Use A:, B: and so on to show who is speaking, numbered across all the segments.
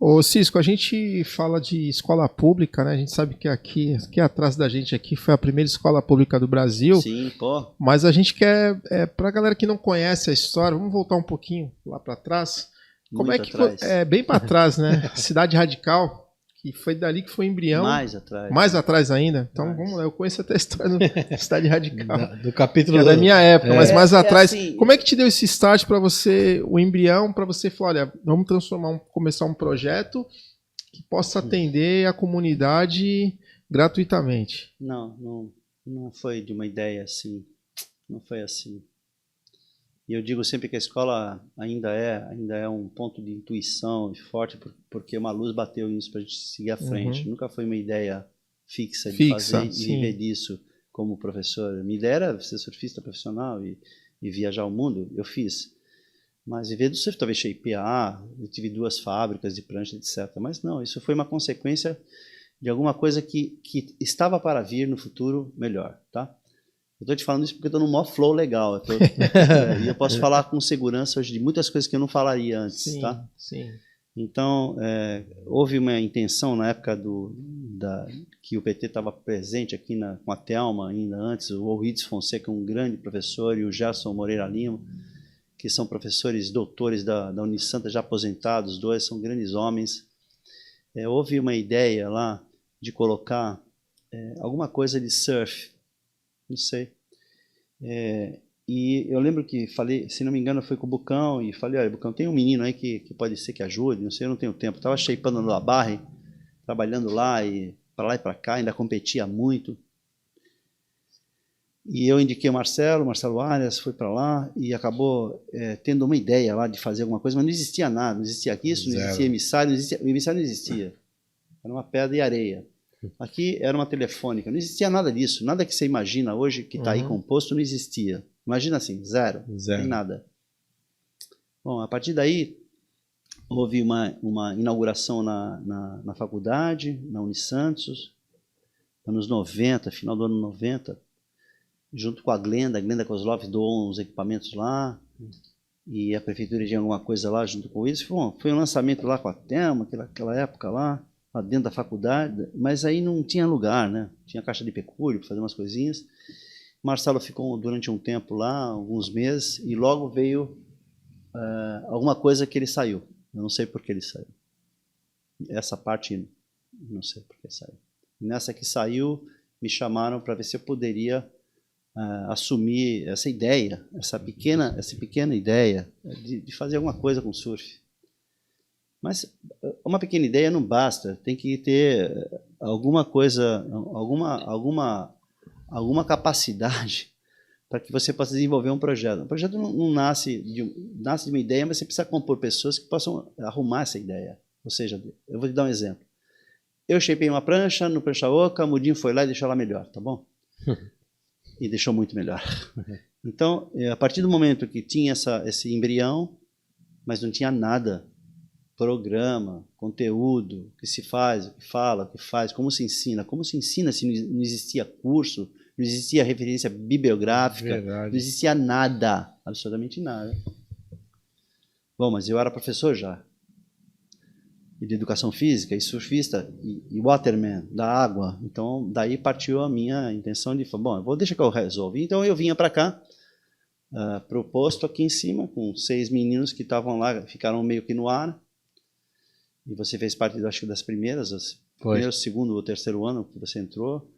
A: Ô Cisco, a gente fala de escola pública, né? A gente sabe que aqui atrás da gente aqui foi a primeira escola pública do Brasil.
B: Sim, pô.
A: Mas a gente quer, pra galera que não conhece a história, vamos voltar um pouquinho lá para trás. Como é
B: Muito
A: que
B: atrás.
A: foi? Bem para trás, né? Cidade Radical, que foi dali que foi o embrião.
B: Mais atrás.
A: Mais atrás ainda. Então vamos lá, eu conheço até a história da Cidade Radical.
C: Do capítulo
A: da minha época, mas mais atrás.
B: Assim,
A: como é que te deu esse start para você, o embrião, para você falar, olha, vamos começar um projeto que possa atender a comunidade gratuitamente?
B: Não foi de uma ideia assim. Não foi assim. E eu digo sempre que a escola ainda é um ponto de intuição forte, porque uma luz bateu nisso para a gente seguir à frente. Nunca foi uma ideia fixa de fazer e viver disso como professor. Minha ideia era ser surfista profissional e viajar o mundo. Eu fiz. Mas viver do surf, talvez shapear, eu tive 2 fábricas de prancha, etc. Mas não, isso foi uma consequência de alguma coisa que estava para vir no futuro melhor, tá? Eu estou te falando isso porque eu estou num maior flow legal. E eu posso falar com segurança hoje de muitas coisas que eu não falaria antes,
A: sim,
B: tá?
A: Sim.
B: Então, houve uma intenção na época que o PT estava presente aqui com a Thelma, ainda antes, o Ourides Fonseca, um grande professor, e o Gerson Moreira Lima, que são professores doutores da Unisanta, já aposentados, os 2 são grandes homens. Houve uma ideia lá de colocar alguma coisa de surf, não sei. E eu lembro que falei, se não me engano, foi com o Bucão e falei, olha, Bucão, tem um menino aí que pode ser que ajude, não sei, eu não tenho tempo. Estava shapeando no Labarre, trabalhando lá e para cá, ainda competia muito. E eu indiquei o Marcelo Arias foi para lá e acabou tendo uma ideia lá de fazer alguma coisa, mas não existia nada, não existia isso, não existia emissário, o emissário não existia. Era uma pedra e areia. Aqui era uma telefônica, não existia nada disso, nada que você imagina hoje que está aí composto não existia. Imagina assim, zero, não tem nada. Bom, a partir daí houve uma inauguração na faculdade, na Unisantos, anos 90, final do ano 90, junto com a Glenda Kozlov doou uns equipamentos lá, e a prefeitura tinha alguma coisa lá junto com isso. Foi um lançamento lá com a Thelma, aquela época lá dentro da faculdade, mas aí não tinha lugar, né? Tinha caixa de pecúlio para fazer umas coisinhas. Marcelo ficou durante um tempo lá, alguns meses, e logo veio alguma coisa que ele saiu. Eu não sei por que ele saiu. Essa parte, não sei por que saiu. Nessa que saiu, me chamaram para ver se eu poderia assumir essa ideia, essa pequena ideia de fazer alguma coisa com surf. Mas uma pequena ideia não basta, tem que ter alguma coisa, alguma capacidade para que você possa desenvolver um projeto. Um projeto não nasce de uma ideia, mas você precisa compor pessoas que possam arrumar essa ideia. Ou seja, eu vou te dar um exemplo. Eu shapeei uma prancha no Prancha Oca, o Mudinho foi lá e deixou ela melhor, tá bom? E deixou muito melhor. Então, a partir do momento que tinha esse embrião, mas não tinha nada, programa, conteúdo, o que se faz, o que fala, o que faz, como se ensina se não existia curso, não existia referência bibliográfica, não existia nada, absolutamente nada. Bom, mas eu era professor já, de educação física, e surfista, e waterman, da água, então daí partiu a minha intenção de falar, bom, deixa que eu resolvo. Então eu vinha para cá, para o posto aqui em cima, com 6 meninos que estavam lá, ficaram meio que no ar, e você fez parte, acho que das primeiras, primeiro, segundo ou terceiro ano que você entrou.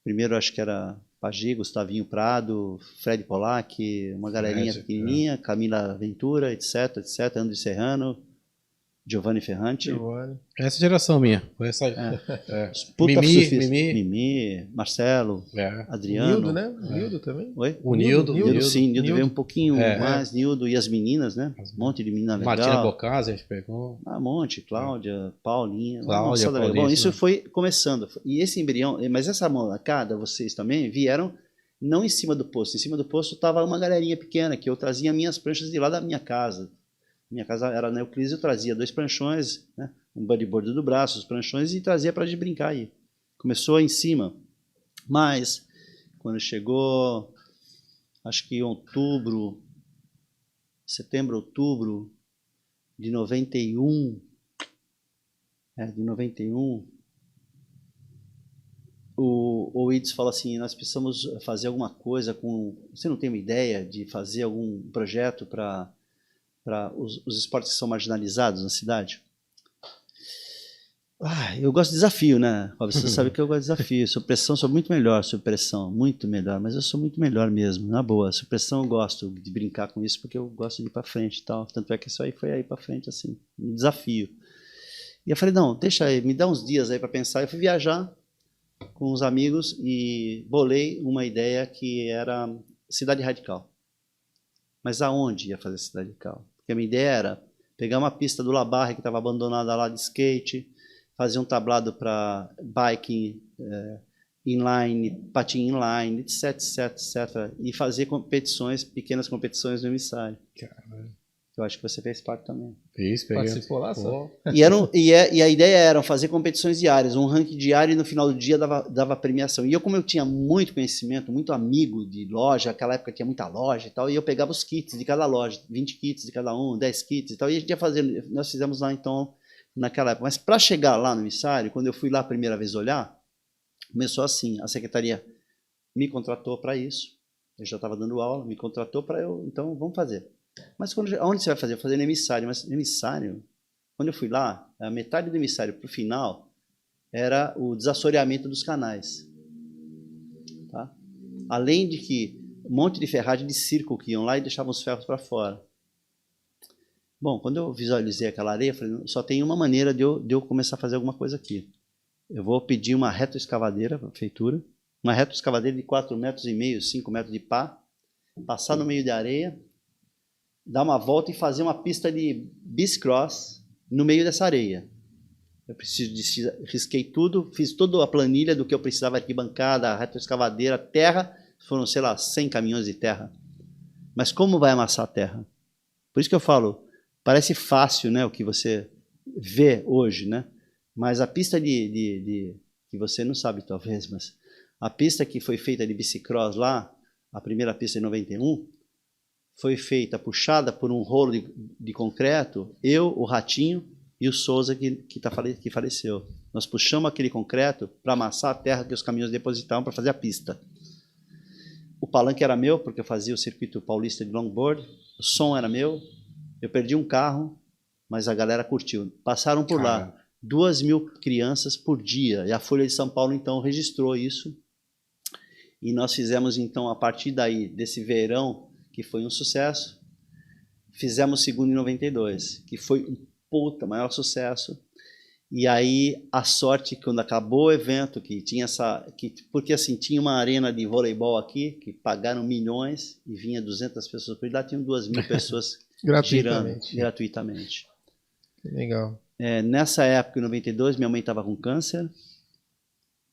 B: Primeiro acho que era Pagi, Gustavinho Prado, Fred Polak, uma galerinha pequenininha, Camila Ventura, etc, André Serrano, Giovanni Ferrante.
C: Essa geração minha. Foi essa.
B: Mimi, Marcelo, Adriano.
A: Nildo, né? Nildo também.
B: Oi?
C: O Nildo.
B: Sim, Nildo veio um pouquinho mais. Nildo e as meninas, né? Um monte de menina legal.
C: Martina Bocasa, a gente pegou.
B: Um monte. Cláudia, Paulinha.
C: Cláudia, Paulinha.
B: Bom, isso foi começando. E esse embrião, mas essa molecada, vocês também vieram não em cima do posto. Em cima do posto estava uma galerinha pequena, que eu trazia minhas pranchas de lá da minha casa. Minha casa era na Euclides, eu trazia 2 pranchões, né, um bodyboard do braço, os pranchões, e trazia para a gente brincar aí. Começou em cima. Mas, quando chegou, acho que setembro, outubro de 91, de 91, o Ides fala assim, nós precisamos fazer alguma coisa com... Você não tem uma ideia de fazer algum projeto para os esportes que são marginalizados na cidade? Eu gosto de desafio, né? Você sabe que eu gosto de desafio. Sob pressão, sou muito melhor sob pressão, muito melhor, mas eu sou muito melhor mesmo, na boa. Sob pressão eu gosto de brincar com isso porque eu gosto de ir para frente e tal. Tanto é que isso aí foi aí para frente, assim, um desafio. E eu falei, não, deixa aí, me dá uns dias aí para pensar. Eu fui viajar com os amigos e bolei uma ideia que era cidade radical. Mas aonde ia fazer cidade radical? Porque a minha ideia era pegar uma pista do La Barre que estava abandonada lá de skate, fazer um tablado para biking, inline, patim inline, etc, etc, etc. E fazer competições, pequenas competições no emissário.
C: Caralho.
B: Eu acho que você fez parte também.
C: Fiz, peguei.
A: Participou lá, só?
B: E a ideia era fazer competições diárias, um ranking diário e no final do dia dava premiação. E como eu tinha muito conhecimento, muito amigo de loja, naquela época tinha muita loja e tal, e eu pegava os kits de cada loja, 20 kits de cada um, 10 kits e tal, e a gente ia fazendo, nós fizemos lá então, naquela época. Mas para chegar lá no emissário, quando eu fui lá a primeira vez olhar, começou assim, a secretaria me contratou para isso, eu já estava dando aula, me contratou para eu, então vamos fazer. Mas onde você vai fazer? Eu vou fazer no emissário. Mas no emissário, quando eu fui lá, a metade do emissário para o final era o desassoreamento dos canais. Tá? Além de que um monte de ferragem de circo que iam lá e deixavam os ferros para fora. Bom, quando eu visualizei aquela areia, eu falei, só tem uma maneira de eu começar a fazer alguma coisa aqui. Eu vou pedir uma retroescavadeira para a prefeitura, uma retroescavadeira de 4,5 metros, 5 metros de pá, passar no meio da areia, dar uma volta e fazer uma pista de bicicross no meio dessa areia. Eu risquei tudo, fiz toda a planilha do que eu precisava, arquibancada, retroescavadeira, terra, foram, sei lá, 100 caminhões de terra. Mas como vai amassar a terra? Por isso que eu falo, parece fácil, né, o que você vê hoje, né? Mas a pista que você não sabe talvez, mas a pista que foi feita de bicicross lá, a primeira pista em 91, foi feita, puxada por um rolo de concreto, eu, o Ratinho e o Souza, que faleceu. Nós puxamos aquele concreto para amassar a terra que os caminhões depositavam para fazer a pista. O palanque era meu, porque eu fazia o circuito paulista de longboard, o som era meu, eu perdi um carro, mas a galera curtiu. Passaram por lá 2.000 crianças por dia, e a Folha de São Paulo, então, registrou isso, e nós fizemos, então, a partir daí, desse verão, que foi um sucesso, fizemos o segundo em 92, que foi um maior sucesso, e aí a sorte, quando acabou o evento, que tinha porque assim, tinha uma arena de voleibol aqui, que pagaram milhões, e vinha 200 pessoas por lá, tinham 2.000 pessoas girando gratuitamente.
A: Legal.
B: Nessa época, em 92, minha mãe estava com câncer,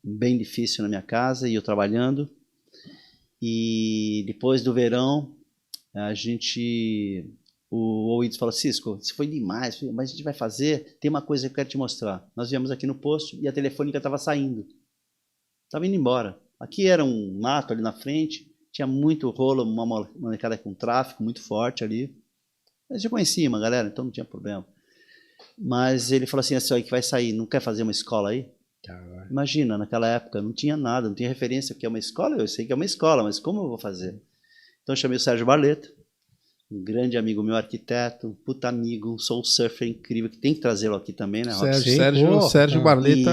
B: bem difícil na minha casa, e eu trabalhando, e depois do verão, o Oides falou, Cisco, isso foi demais, mas a gente vai fazer, tem uma coisa que eu quero te mostrar. Nós viemos aqui no posto e a telefônica estava saindo, estava indo embora. Aqui era um mato ali na frente, tinha muito rolo, uma molecada com tráfico muito forte ali. A gente já conhecia uma galera, então não tinha problema. Mas ele falou assim, aí que vai sair, não quer fazer uma escola aí? Imagina, naquela época não tinha nada, não tinha referência, o que é uma escola? Eu sei que é uma escola, mas como eu vou fazer? Então eu chamei o Sérgio Barleta, um grande amigo meu, arquiteto, um puta amigo, um soul surfer incrível, que tem que trazê-lo aqui também, né,
A: Sérgio Barleta,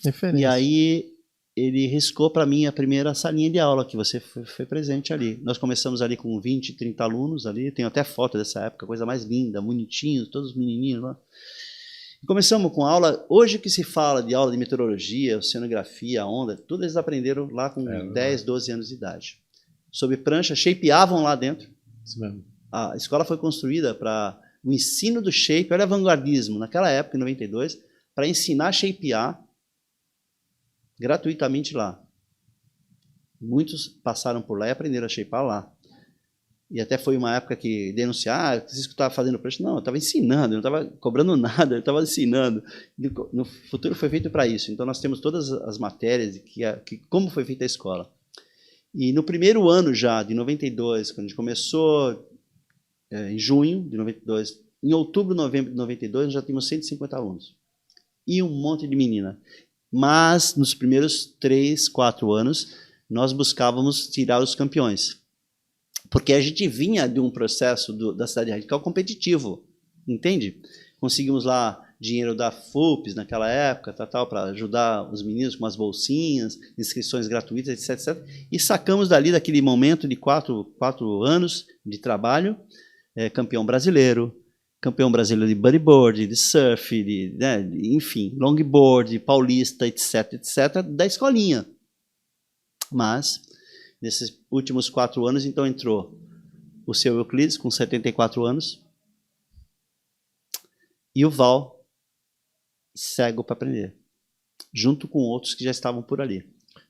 A: referência.
B: E aí ele riscou para mim a primeira salinha de aula, que você foi presente ali. Nós começamos ali com 20, 30 alunos ali, tenho até foto dessa época, coisa mais linda, bonitinhos, todos os menininhos lá. E começamos com aula, hoje que se fala de aula de meteorologia, oceanografia, onda, tudo eles aprenderam lá com 10, 12 anos de idade. Sob prancha, shapeavam lá dentro.
C: Isso mesmo.
B: A escola foi construída para o ensino do shape, olha vanguardismo, naquela época, em 92, para ensinar a shapear gratuitamente lá. Muitos passaram por lá e aprenderam a shapear lá. E até foi uma época que denunciaram, o Cisco estava fazendo preço. Não, eu estava ensinando, eu não estava cobrando nada, eu estava ensinando. No futuro foi feito para isso. Então nós temos todas as matérias que como foi feita a escola. E no primeiro ano já, de 92, quando a gente começou em junho de 92, em outubro, novembro de 92, nós já tínhamos 150 alunos. e um monte de menina. Mas nos primeiros 3, 4 anos, nós buscávamos tirar os campeões. Porque a gente vinha de um processo da Cidade Radical competitivo, entende? Conseguimos lá dinheiro da FUPES naquela época, para ajudar os meninos com umas bolsinhas, inscrições gratuitas, etc. E sacamos dali, daquele momento de 4 anos de trabalho, campeão brasileiro de bodyboard, de surf, enfim, longboard, paulista, etc., da escolinha. Mas, nesses últimos 4 anos, então entrou o seu Euclides, com 74 anos, e o Val, cego para aprender, junto com outros que já estavam por ali.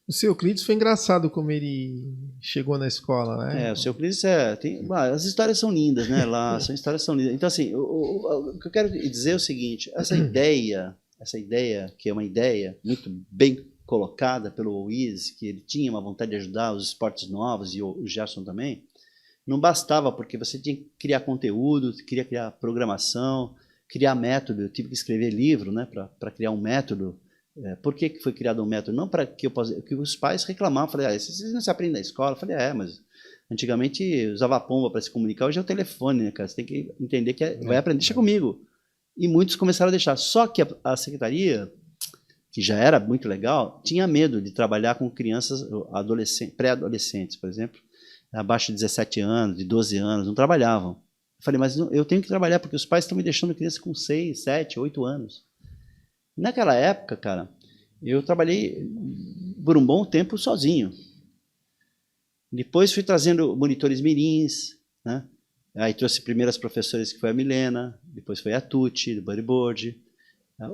A: O seu Euclides foi engraçado como ele chegou na escola, né?
B: O seu Euclides as histórias são lindas, né? Lá, são histórias são lindas. Então, assim, o que eu quero dizer é o seguinte, essa ideia, que é uma ideia muito bem colocada pelo Luiz, que ele tinha uma vontade de ajudar os esportes novos, e o Gerson também, não bastava, porque você tinha que criar conteúdo, queria criar programação, criar método. Eu tive que escrever livro, né, para criar um método. Por que foi criado um método? Não para que os pais reclamavam, falei, vocês não se aprendem na escola? Eu falei, mas antigamente usava a pomba para se comunicar, hoje é o telefone, né, cara? Você tem que entender que vai aprender, deixa comigo. E muitos começaram a deixar. Só que a secretaria, que já era muito legal, tinha medo de trabalhar com crianças, pré-adolescentes, por exemplo, abaixo de 17 anos, de 12 anos, não trabalhavam. Eu falei, mas eu tenho que trabalhar, porque os pais estão me deixando criança com 6, 7, 8 anos. Naquela época, cara, eu trabalhei por um bom tempo sozinho. Depois fui trazendo monitores mirins, né? Aí trouxe primeiras professoras, que foi a Milena, depois foi a Tuti, do bodyboard.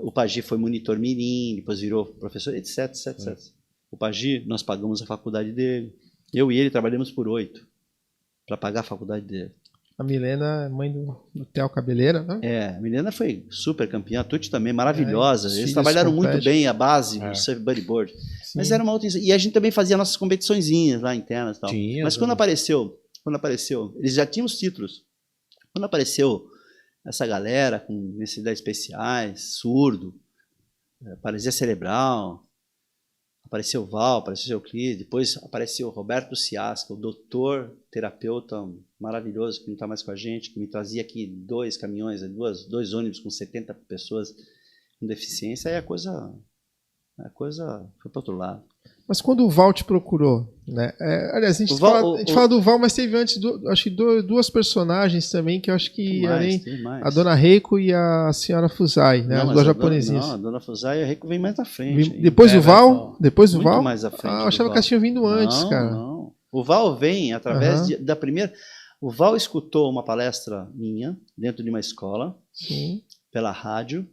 B: O Pagi foi monitor mirim, depois virou professor, etc. O Pagi, nós pagamos a faculdade dele. Eu e ele trabalhamos por 8 para pagar a faculdade dele.
A: A Milena é mãe do Theo Cabeleira, né?
B: A Milena foi super campeã, a Tuti também, maravilhosa. Eles trabalharam muito bem a base do surf bodyboard. Sim. Mas era uma outra... E a gente também fazia nossas competiçõezinhas lá internas e tal. Mas quando apareceu, eles já tinham os títulos. Quando apareceu essa galera com necessidades especiais, surdo, paralisia cerebral, apareceu o Val, apareceu o Euclides, depois apareceu o Roberto Ciasca, o doutor terapeuta maravilhoso, que não está mais com a gente, que me trazia aqui 2 caminhões, 2 ônibus com 70 pessoas com deficiência, aí a coisa foi para outro lado.
A: Mas quando o Val te procurou, né? Aliás, a gente fala do Val, mas teve antes, acho que 2 personagens também, que eu acho que a Dona Reiko e a Senhora Fusai, né? As 2 japonesinhas.
B: Não, a Dona Fusai e a Reiko vem mais à frente.
A: Depois do Val? Depois do
B: muito
A: Val?
B: Mais à frente.
A: Eu achava que elas tinham vindo antes, cara.
B: Não. O Val vem através da primeira... O Val escutou uma palestra minha dentro de uma escola,
A: Sim.
B: Pela rádio,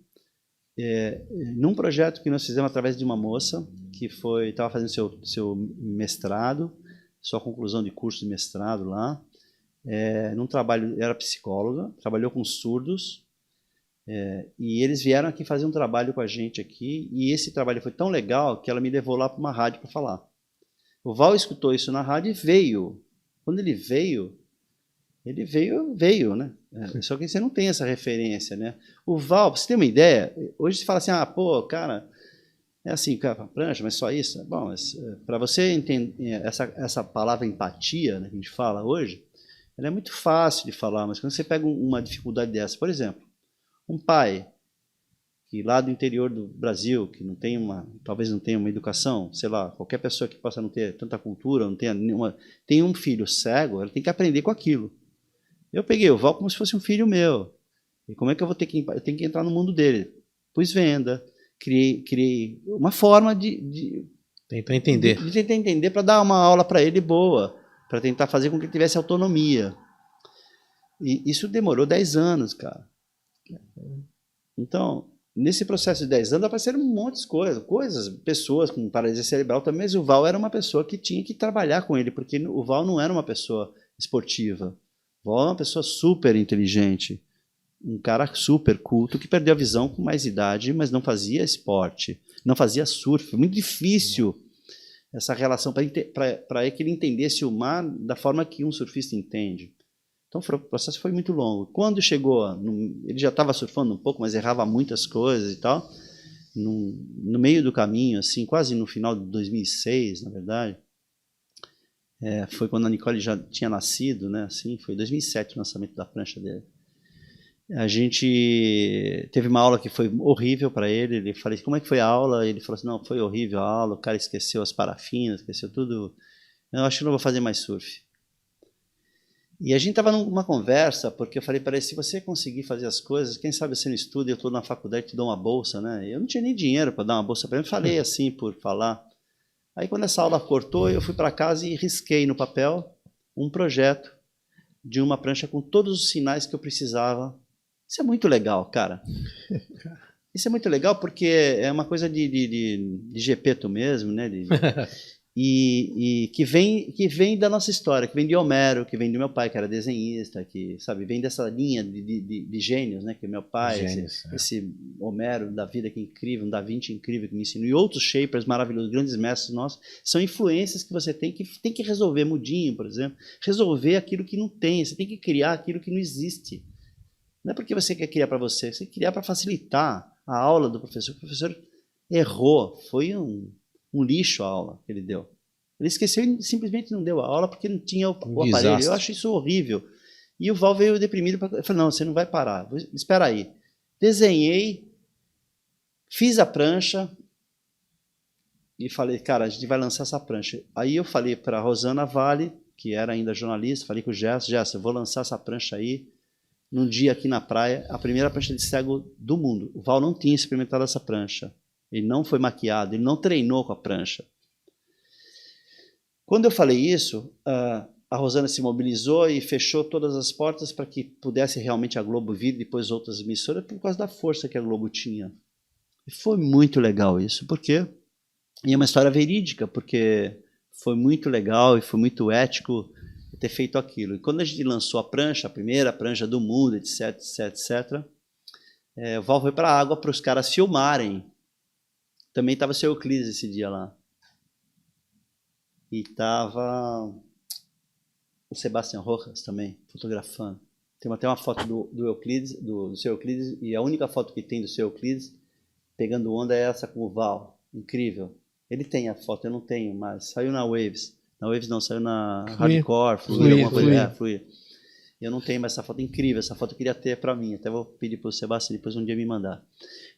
B: num projeto que nós fizemos através de uma moça que estava fazendo seu mestrado, sua conclusão de curso de mestrado lá, num trabalho, era psicóloga, trabalhou com surdos, e eles vieram aqui fazer um trabalho com a gente aqui, e esse trabalho foi tão legal que ela me levou lá para uma rádio para falar. O Val escutou isso na rádio e veio. Quando ele veio, né? Só que você não tem essa referência, né? O Val, pra você ter uma ideia, hoje você fala assim, cara, é assim, cara, prancha, mas só isso? Bom, para você entender essa palavra empatia, né, que a gente fala hoje, ela é muito fácil de falar, mas quando você pega uma dificuldade dessa, por exemplo, um pai que lá do interior do Brasil, que talvez não tenha uma educação, sei lá, qualquer pessoa que possa não ter tanta cultura, não tenha tem um filho cego, ela tem que aprender com aquilo. Eu peguei o Val como se fosse um filho meu. E como é que eu tenho que entrar no mundo dele? Pus venda, criei uma forma de
C: tentar entender.
B: De tentar entender para dar uma aula para ele boa, para tentar fazer com que ele tivesse autonomia. E isso demorou 10 anos, cara. Então, nesse processo de 10 anos apareceram um monte de coisas, pessoas com paralisia cerebral também, mas o Val era uma pessoa que tinha que trabalhar com ele, porque o Val não era uma pessoa esportiva. O Val era uma pessoa super inteligente, um cara super culto, que perdeu a visão com mais idade, mas não fazia esporte, não fazia surf. Foi muito difícil essa relação para que ele entendesse o mar da forma que um surfista entende. Então o processo foi muito longo. Quando chegou, ele já estava surfando um pouco, mas errava muitas coisas e tal. no meio do caminho, assim, quase no final de 2006, na verdade, foi quando a Nicole já tinha nascido, né? Assim, foi 2007 o lançamento da prancha dele. A gente teve uma aula que foi horrível para ele. Ele falou, como é que foi a aula? Ele falou assim, não, foi horrível a aula, o cara esqueceu as parafinas, esqueceu tudo. Eu acho que não vou fazer mais surf. E a gente estava numa conversa, porque eu falei para ele, se você conseguir fazer as coisas, quem sabe você não estuda, eu estou na faculdade, te dou uma bolsa, né? Eu não tinha nem dinheiro para dar uma bolsa para ele, falei assim por falar. Aí quando essa aula cortou, eu fui para casa e risquei no papel um projeto de uma prancha com todos os sinais que eu precisava. Isso é muito legal, cara. Isso é muito legal porque é uma coisa de Gepeto mesmo, né? E que vem da nossa história, que vem de Homero, que vem do meu pai, que era desenhista, que, sabe, vem dessa linha de gênios, né? Que é meu pai, esse Homero da vida que é incrível, um Da Vinci incrível que me ensinou, e outros shapers maravilhosos, grandes mestres nossos, são influências que você tem que resolver. Mudinho, por exemplo, resolver aquilo que não tem, você tem que criar aquilo que não existe. Não é porque você quer criar para você quer criar para facilitar a aula do professor. O professor errou, foi um lixo a aula que ele deu. Ele esqueceu e simplesmente não deu a aula porque não tinha o aparelho. Desastre. Eu acho isso horrível. E o Val veio deprimido. Eu falei, não, você não vai parar. Espera aí. Desenhei, fiz a prancha e falei, cara, a gente vai lançar essa prancha. Aí eu falei para a Rosana Vale, que era ainda jornalista, falei com o Gerson, eu vou lançar essa prancha aí num dia aqui na praia, a primeira prancha de cego do mundo. O Val não tinha experimentado essa prancha. Ele não foi maquiado, ele não treinou com a prancha. Quando eu falei isso, a Rosana se mobilizou e fechou todas as portas para que pudesse realmente a Globo vir, depois outras emissoras, por causa da força que a Globo tinha. E foi muito legal isso, porque e é uma história verídica, porque foi muito legal e foi muito ético ter feito aquilo. E quando a gente lançou a prancha, a primeira prancha do mundo, etc, etc, etc, o Val foi para a água para os caras filmarem. Também estava o seu Euclides esse dia lá. E estava o Sebastião Rojas também, fotografando. Tem até uma foto do Euclides, do seu Euclides, e a única foto que tem do seu Euclides pegando onda é essa com o Val. Incrível. Ele tem a foto, eu não tenho, mas saiu na Waves. Na Waves não, saiu na Hardcore, alguma coisa. Fluir. Eu não tenho mais essa foto incrível, essa foto eu queria ter para mim, até vou pedir para o Sebastião depois um dia me mandar.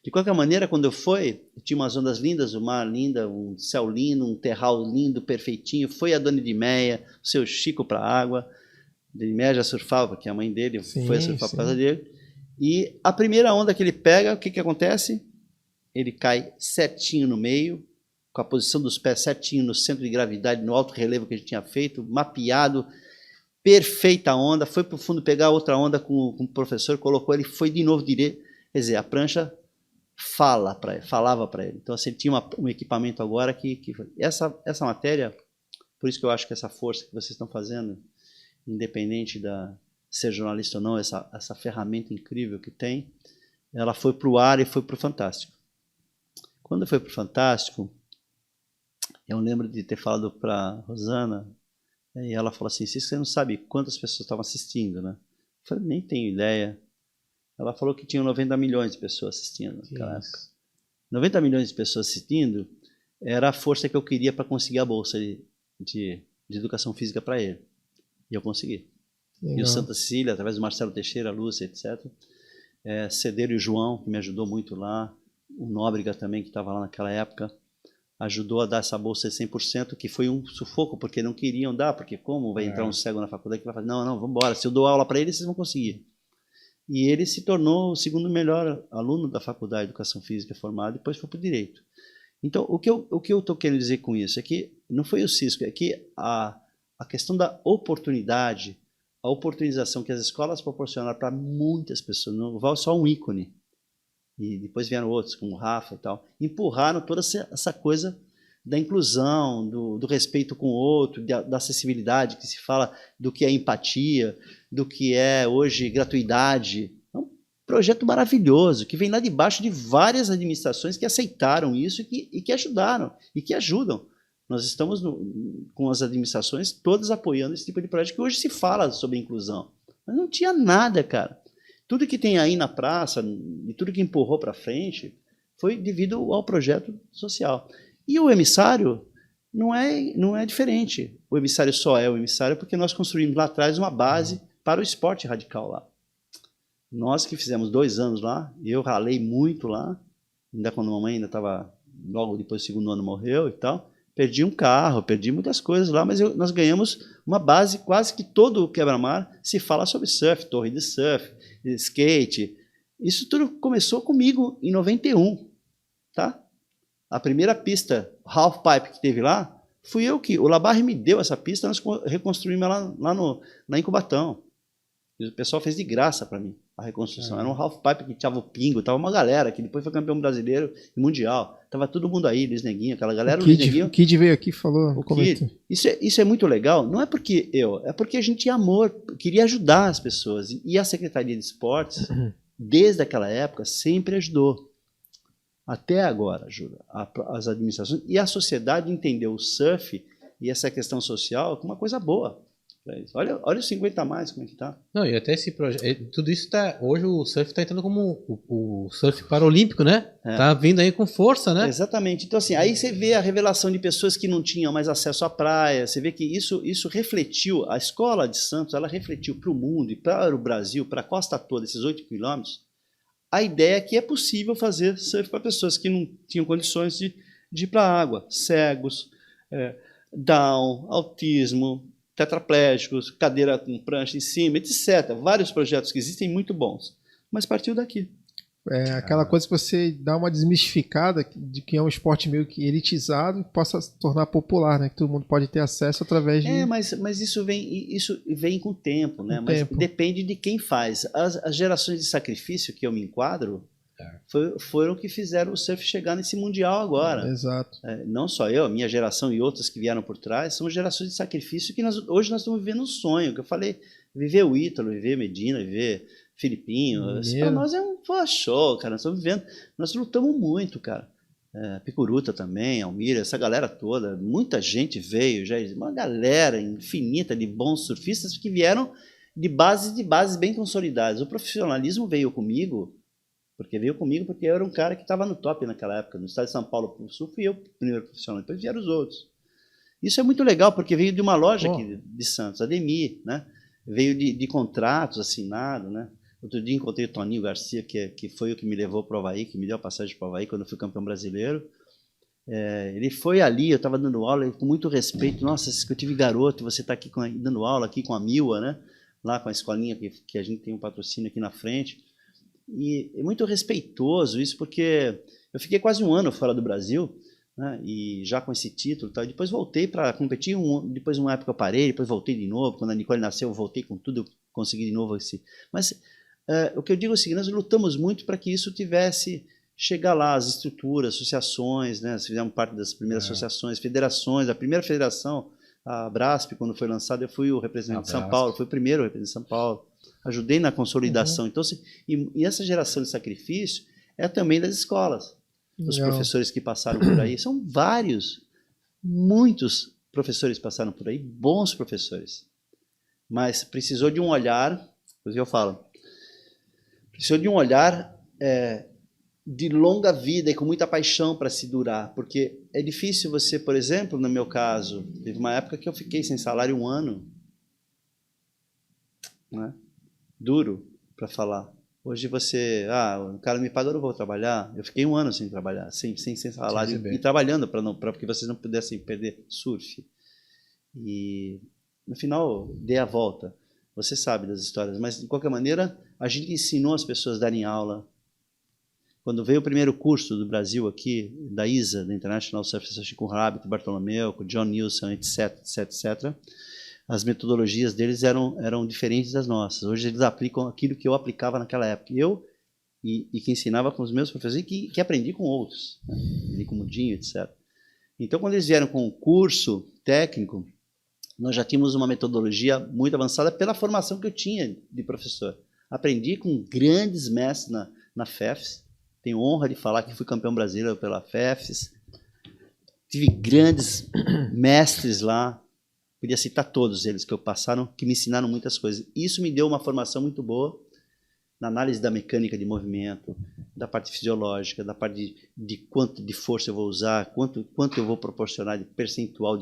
B: De qualquer maneira, quando eu fui, tinha umas ondas lindas, o mar lindo, um céu lindo, um terral lindo, perfeitinho, foi a Dona Edmeia, o seu Chico para a água, a Edmeia já surfava, porque a mãe dele foi a surfar por causa dele, e a primeira onda que ele pega, o que acontece? Ele cai certinho no meio, com a posição dos pés certinho no centro de gravidade, no alto relevo que a gente tinha feito, mapeado, perfeita onda, foi para o fundo pegar outra onda com o professor, colocou ele, foi de novo direito. Quer dizer, a prancha falava para ele. Então, assim, ele tinha um equipamento agora que essa matéria, por isso que eu acho que essa força que vocês estão fazendo, independente de ser jornalista ou não, essa ferramenta incrível que tem, ela foi para o ar e foi para o Fantástico. Quando foi para o Fantástico, eu lembro de ter falado para a Rosana, e ela falou assim, você não sabe quantas pessoas estavam assistindo, né? Eu falei, nem tenho ideia. Ela falou que tinha 90 milhões de pessoas assistindo naquela época. 90 milhões de pessoas assistindo era a força que eu queria para conseguir a bolsa de educação física para ele. E eu consegui. Legal. E o Santa Cecília, através do Marcelo Teixeira, a Lúcia, etc. Cedeiro e o João, que me ajudou muito lá. O Nóbrega também, que estava lá naquela época, ajudou a dar essa bolsa de 100%, que foi um sufoco, porque não queriam dar, porque como vai entrar um cego na faculdade que vai fazer, não, vamos embora, se eu dou aula para ele, vocês vão conseguir. E ele se tornou o segundo melhor aluno da faculdade de Educação Física formado, depois foi para o Direito. Então, o que eu estou querendo dizer com isso é que não foi o Cisco, é que a questão da oportunidade, a oportunização que as escolas proporcionaram para muitas pessoas, não vale só um ícone, e depois vieram outros, como o Rafa e tal, empurraram toda essa coisa da inclusão, do respeito com o outro, da acessibilidade, que se fala do que é empatia, do que é hoje gratuidade. É um projeto maravilhoso, que vem lá de baixo de várias administrações que aceitaram isso e que ajudaram, e que ajudam. Nós estamos com as administrações todas apoiando esse tipo de projeto, que hoje se fala sobre inclusão. Mas não tinha nada, cara. Tudo que tem aí na praça, e tudo que empurrou para frente, foi devido ao projeto social. E o emissário não é diferente. O emissário só é o emissário porque nós construímos lá atrás uma base para o esporte radical lá. Nós que fizemos 2 anos lá, eu ralei muito lá, ainda quando a mamãe ainda estava, logo depois do 2º ano morreu e tal, perdi um carro, perdi muitas coisas lá, mas nós ganhamos uma base, quase que todo o quebra-mar se fala sobre surf, torre de surf, skate. Isso tudo começou comigo em 91, tá? A primeira pista half pipe que teve lá, fui eu que, o Labarre me deu essa pista, nós reconstruímos ela lá na Incubatão. O pessoal fez de graça para mim a reconstrução. Era um half pipe que tinha o Pingo, tava uma galera que depois foi campeão brasileiro e mundial. Tava todo mundo aí, Luiz Neguinho, aquela galera.
A: O Kid veio aqui e falou.
B: Isso é muito legal, não é porque é porque a gente tinha amor, queria ajudar as pessoas. E a Secretaria de Esportes, desde aquela época, sempre ajudou. Até agora ajuda as administrações. E a sociedade entendeu o surf e essa questão social como uma coisa boa. Olha os 50 a mais, como é que tá.
C: Não, e até esse projeto, tudo isso tá, hoje o surf está entrando como o surf paralímpico, né? Tá vindo aí com força, né?
B: Exatamente. Então assim, aí você vê a revelação de pessoas que não tinham mais acesso à praia, você vê que isso refletiu, a escola de Santos, ela refletiu para o mundo e para o Brasil, para a costa toda, esses 8 quilômetros, a ideia é que é possível fazer surf para pessoas que não tinham condições de ir para a água, cegos, Down, autismo, tetraplégicos, cadeira com prancha em cima, etc. Vários projetos que existem muito bons. Mas partiu daqui.
A: É aquela coisa que você dá uma desmistificada de que é um esporte meio que elitizado e possa se tornar popular, né? Que todo mundo pode ter acesso através de...
B: Mas isso vem com o tempo, né? Mas depende de quem faz. As gerações de sacrifício que eu me enquadro foram que fizeram o surf chegar nesse mundial agora.
A: Exato.
B: Não só eu, a minha geração e outras que vieram por trás, são gerações de sacrifício que hoje nós estamos vivendo um sonho, que eu falei, viver o Ítalo, viver Medina, viver Filipinho, para nós é um show, cara, nós estamos vivendo, nós lutamos muito, cara. Picuruta também, Almira, essa galera toda, muita gente veio, já uma galera infinita de bons surfistas que vieram de bases bem consolidadas. O profissionalismo veio comigo porque eu era um cara que estava no top naquela época. No estado de São Paulo, pro Sul, fui eu o primeiro profissional, depois vieram os outros. Isso é muito legal, porque veio de uma loja aqui de Santos, a Demi, né? Veio de contratos assinados, né? Outro dia encontrei o Toninho Garcia, que foi o que me levou para o Havaí, que me deu a passagem para o Havaí quando eu fui campeão brasileiro. Ele foi ali, eu estava dando aula, com muito respeito. Nossa, eu tive garoto, você está aqui dando aula aqui com a Mila, né? Lá com a escolinha que a gente tem um patrocínio aqui na frente. E é muito respeitoso isso, porque eu fiquei quase 1 ano fora do Brasil, né, e já com esse título, tá, depois voltei para competir, depois uma época eu parei, depois voltei de novo, quando a Nicole nasceu eu voltei com tudo, eu consegui de novo esse... Mas o que eu digo é o seguinte, nós lutamos muito para que isso tivesse, chegar lá, as estruturas, associações, né, nós fizemos parte das primeiras associações, federações, a primeira federação, a Brasp, quando foi lançada, eu fui o representante de São Paulo, fui o primeiro representante de São Paulo, ajudei na consolidação. Então, e essa geração de sacrifício é também das escolas. Os professores que passaram por aí, são vários, muitos professores passaram por aí, bons professores. Mas precisou de um olhar, por isso que eu falo, precisou de um olhar de longa vida e com muita paixão para se durar, porque é difícil você, por exemplo, no meu caso, teve uma época que eu fiquei sem salário 1 ano, né? Duro para falar. Hoje você, o cara me paga, eu não vou trabalhar. Eu fiquei 1 ano sem trabalhar, sem salário e trabalhando para que vocês não pudessem perder surf. E no final dei a volta. Você sabe das histórias, mas de qualquer maneira a gente ensinou as pessoas a darem aula. Quando veio o primeiro curso do Brasil aqui, da ISA, da International Surf Association, com o Rabbit, Bartolomeu, com o John Nilsson, etc, as metodologias deles eram diferentes das nossas. Hoje eles aplicam aquilo que eu aplicava naquela época. E que ensinava com os meus professores e que aprendi com outros, né? Aprendi com o Mudinho, etc. Então, quando eles vieram com o curso técnico, nós já tínhamos uma metodologia muito avançada pela formação que eu tinha de professor. Aprendi com grandes mestres na FEFS. Tenho honra de falar que fui campeão brasileiro pela FEFS. Tive grandes mestres lá. Podia citar todos eles que me ensinaram muitas coisas. Isso me deu uma formação muito boa na análise da mecânica de movimento, da parte fisiológica, da parte de quanto de força eu vou usar, quanto eu vou proporcionar de percentual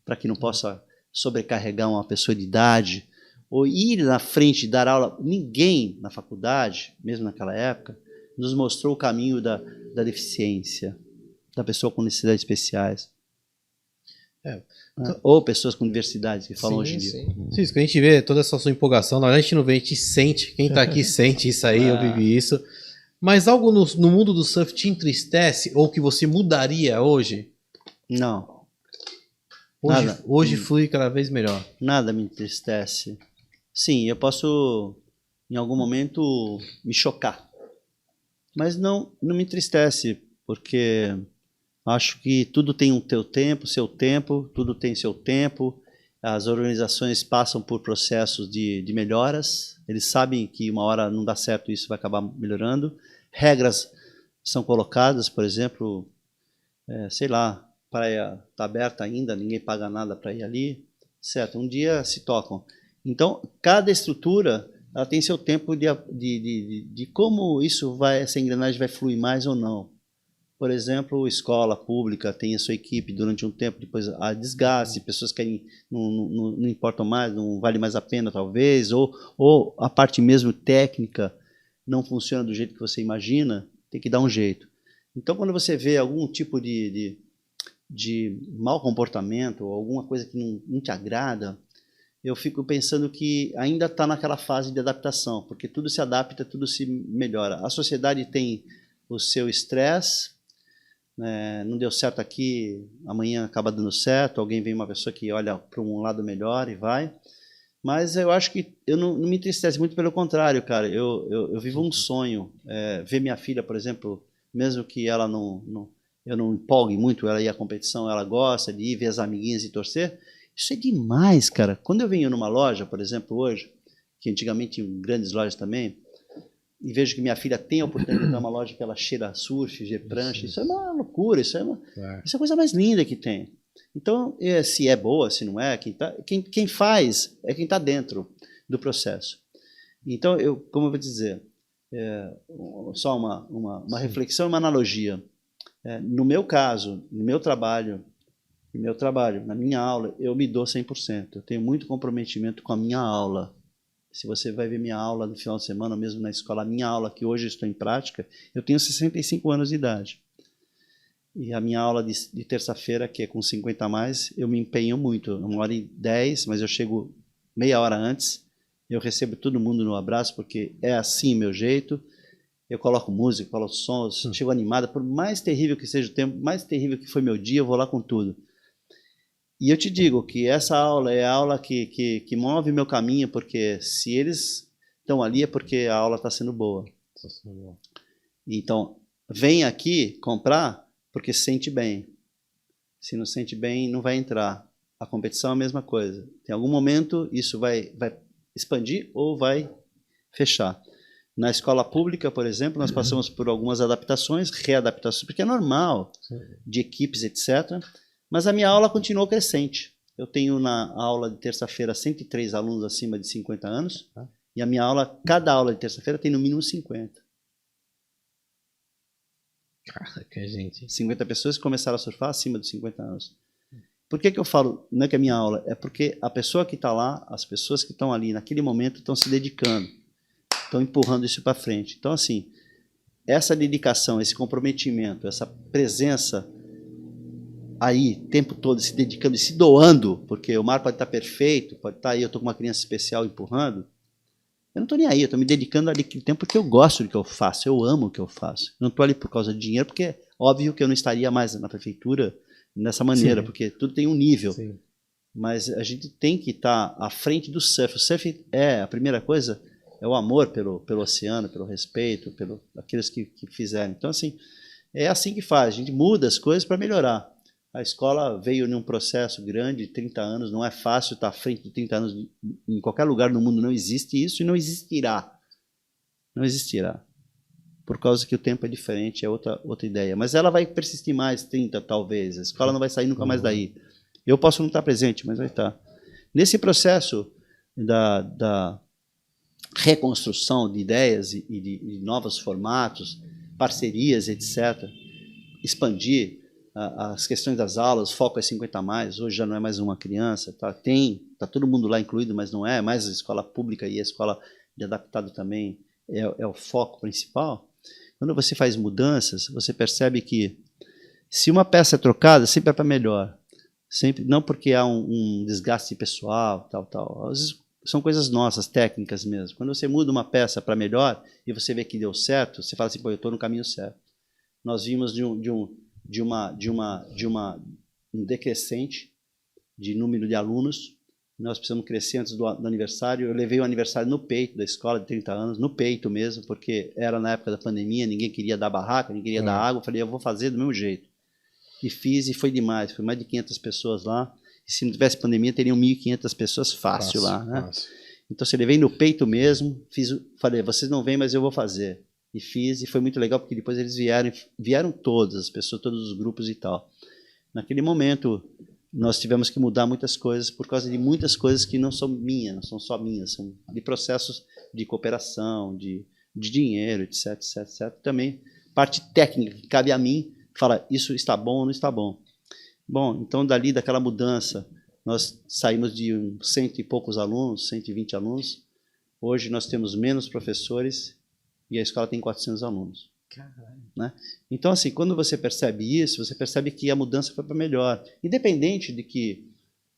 B: para que não possa sobrecarregar uma pessoa de idade, ou ir na frente dar aula. Ninguém na faculdade, mesmo naquela época, nos mostrou o caminho da deficiência, da pessoa com necessidades especiais. Ou pessoas com diversidades que falam hoje em dia.
C: Sim, isso que a gente vê, toda essa sua empolgação, a gente não vê, a gente sente, quem está aqui sente isso aí, eu vivi isso. Mas algo no mundo do surf te entristece ou que você mudaria hoje?
B: Não.
C: Hoje flui cada vez melhor.
B: Nada me entristece. Sim, eu posso, em algum momento, me chocar. Mas não me entristece, porque acho que tudo tem seu tempo, tudo tem seu tempo. As organizações passam por processos de melhoras. Eles sabem que uma hora não dá certo, isso vai acabar melhorando. Regras são colocadas, por exemplo, sei lá, praia está aberta ainda, ninguém paga nada para ir ali, certo? Um dia se tocam. Então, cada estrutura ela tem seu tempo de como essa engrenagem vai fluir mais ou não. Por exemplo, escola pública tem a sua equipe durante um tempo, depois há desgaste, pessoas querem, não importam mais, não vale mais a pena talvez, ou a parte mesmo técnica não funciona do jeito que você imagina, tem que dar um jeito. Então, quando você vê algum tipo de mau comportamento, ou alguma coisa que não te agrada, eu fico pensando que ainda está naquela fase de adaptação, porque tudo se adapta, tudo se melhora. A sociedade tem o seu estresse, não deu certo aqui, amanhã acaba dando certo, alguém vem uma pessoa que olha para um lado melhor e vai. Mas eu acho que eu não me entristece, muito pelo contrário, cara. Eu vivo um sonho. Ver minha filha, por exemplo, mesmo que ela eu não empolgue muito, ela ir à competição, ela gosta de ir ver as amiguinhas e torcer. Isso é demais, cara. Quando eu venho numa loja, por exemplo, hoje, que antigamente tinha grandes lojas também, e vejo que minha filha tem a oportunidade de entrar numa loja que ela cheira surf, G-prancha, isso é uma loucura, isso é a coisa mais linda que tem. Então, se é boa, se não é, quem faz é quem está dentro do processo. Então, como eu vou dizer, só uma reflexão, uma analogia. No meu caso, no meu trabalho, na minha aula, eu me dou 100%. Eu tenho muito comprometimento com a minha aula. Se você vai ver minha aula no final de semana, mesmo na escola, a minha aula que hoje eu estou em prática, eu tenho 65 anos de idade. E a minha aula de terça-feira, que é com 50 a mais, eu me empenho muito. 1h10, mas eu chego meia hora antes. Eu recebo todo mundo no abraço, porque é assim meu jeito. Eu coloco música, coloco sons, chego animada. Por mais terrível que seja o tempo, mais terrível que foi meu dia, eu vou lá com tudo. E eu te digo que essa aula é a aula que move meu caminho, porque se eles estão ali é porque a aula está sendo boa. Então, vem aqui comprar porque se sente bem. Se não sente bem, não vai entrar. A competição é a mesma coisa. Tem algum momento, isso vai expandir ou vai fechar. Na escola pública, por exemplo, nós passamos por algumas adaptações, readaptações, porque é normal, de equipes, etc., mas a minha aula continuou crescente. Eu tenho na aula de terça-feira 103 alunos acima de 50 anos, e a minha aula, cada aula de terça-feira tem no mínimo 50.
C: Caraca, gente.
B: 50 pessoas que começaram a surfar acima dos 50 anos. Por que eu falo, não é que é a minha aula, é porque a pessoa que está lá, as pessoas que estão ali naquele momento estão se dedicando, estão empurrando isso para frente. Então, assim, essa dedicação, esse comprometimento, essa presença aí, o tempo todo, se dedicando e se doando, porque o mar pode estar perfeito, pode estar aí, eu estou com uma criança especial empurrando, eu não estou nem aí, eu estou me dedicando ali aquele tempo porque eu gosto do que eu faço, eu amo o que eu faço. Eu não estou ali por causa de dinheiro, porque é óbvio que eu não estaria mais na prefeitura dessa maneira, porque tudo tem um nível. Sim. Mas a gente tem que estar à frente do surf. O surf a primeira coisa, é o amor pelo oceano, pelo respeito, pelo aqueles que fizeram. Então, assim, é assim que faz, a gente muda as coisas para melhorar. A escola veio num processo grande, de 30 anos, não é fácil estar à frente de 30 anos, em qualquer lugar no mundo não existe isso e não existirá. Não existirá. Por causa que o tempo é diferente, é outra ideia. Mas ela vai persistir mais 30, talvez. A escola não vai sair nunca mais daí. Eu posso não estar presente, mas vai estar. Nesse processo reconstrução de ideias e de novos formatos, parcerias, etc. Expandir as questões das aulas, foco é 50+, hoje já não é mais uma criança, tá todo mundo lá incluído, mas não é mais a escola pública e a escola de adaptado também é o foco principal. Quando você faz mudanças, você percebe que se uma peça é trocada, sempre é para melhor, sempre, não porque há um desgaste pessoal, tal. Às vezes são coisas nossas, técnicas mesmo. Quando você muda uma peça para melhor e você vê que deu certo, você fala assim, pô, eu estou no caminho certo. Nós vimos um decrescente de número de alunos. Nós precisamos crescer antes do aniversário. Eu levei o aniversário no peito da escola de 30 anos, no peito mesmo, porque era na época da pandemia, ninguém queria dar barraca, ninguém queria dar água. Eu falei, eu vou fazer do mesmo jeito. E fiz, e foi demais. Foi mais de 500 pessoas lá. E se não tivesse pandemia, teriam 1.500 pessoas fácil lá, né? Fácil. Então, eu levei no peito mesmo, falei, vocês não vêm, mas eu vou fazer. E fiz, e foi muito legal, porque depois eles vieram todas as pessoas, todos os grupos e tal. Naquele momento, nós tivemos que mudar muitas coisas, por causa de muitas coisas que não são minhas, não são só minhas, são de processos de cooperação, de dinheiro, etc. Também, parte técnica que cabe a mim, fala, isso está bom ou não está bom. Bom, então, daquela mudança, nós saímos de 100 e poucos alunos, 120 alunos. Hoje nós temos menos professores e a escola tem 400 alunos. Né? Então, assim, quando você percebe isso, você percebe que a mudança foi para melhor. Independente de que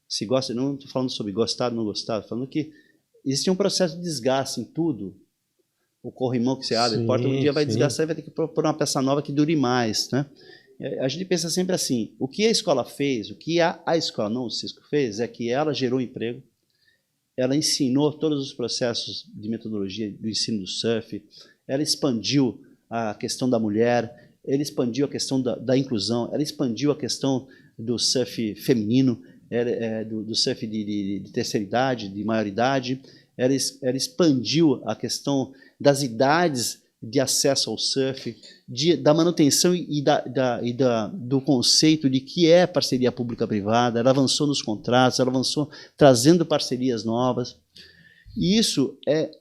B: se gosta, não estou falando sobre gostar ou não gostar, estou falando que existe um processo de desgaste em tudo. O corrimão que você abre, a porta, um dia vai desgastar e vai ter que pôr uma peça nova que dure mais. Né? A gente pensa sempre assim, o que a escola fez, o que a escola, não o Cisco, fez, é que ela gerou emprego, ela ensinou todos os processos de metodologia do ensino do surf, ela expandiu a questão da mulher, ela expandiu a questão da inclusão, ela expandiu a questão do surf feminino, do surf de terceira idade, de maioridade, ela expandiu a questão das idades de acesso ao surf, da manutenção e do conceito de que é parceria pública-privada, ela avançou nos contratos, ela avançou trazendo parcerias novas, e isso é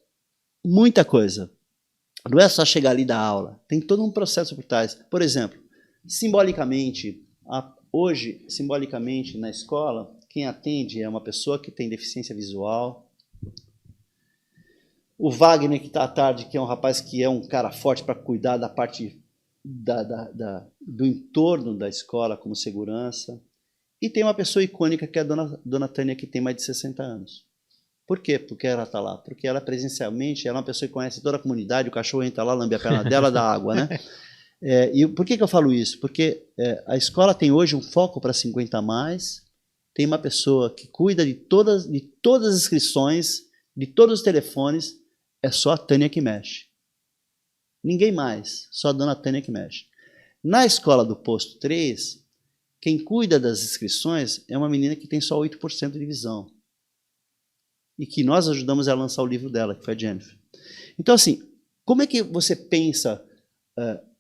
B: muita coisa. Não é só chegar ali e dar aula, tem todo um processo por trás. Por exemplo, simbolicamente, hoje, simbolicamente, na escola, quem atende é uma pessoa que tem deficiência visual. O Wagner, que está à tarde, que é um rapaz que é um cara forte para cuidar da parte do entorno da escola como segurança. E tem uma pessoa icônica, que é a dona Tânia, que tem mais de 60 anos. Por quê? Porque ela está lá. Porque ela, presencialmente, ela é uma pessoa que conhece toda a comunidade, o cachorro entra lá, lambe a perna dela, dá água, né? E por que eu falo isso? Porque a escola tem hoje um foco para 50+, tem uma pessoa que cuida de todas as inscrições, de todos os telefones, é só a Tânia que mexe. Ninguém mais, só a dona Tânia que mexe. Na escola do posto 3, quem cuida das inscrições é uma menina que tem só 8% de visão. E que nós ajudamos a lançar o livro dela, que foi a Jennifer. Então, assim, como é que você pensa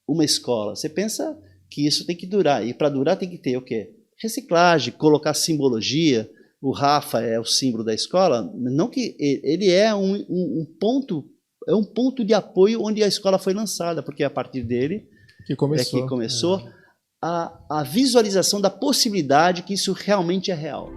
B: uma escola? Você pensa que isso tem que durar. E para durar tem que ter o quê? Reciclagem, colocar simbologia. O Rafa é o símbolo da escola. Não que ele é um ponto de apoio onde a escola foi lançada, porque é a partir dele que começou a visualização da possibilidade que isso realmente é real.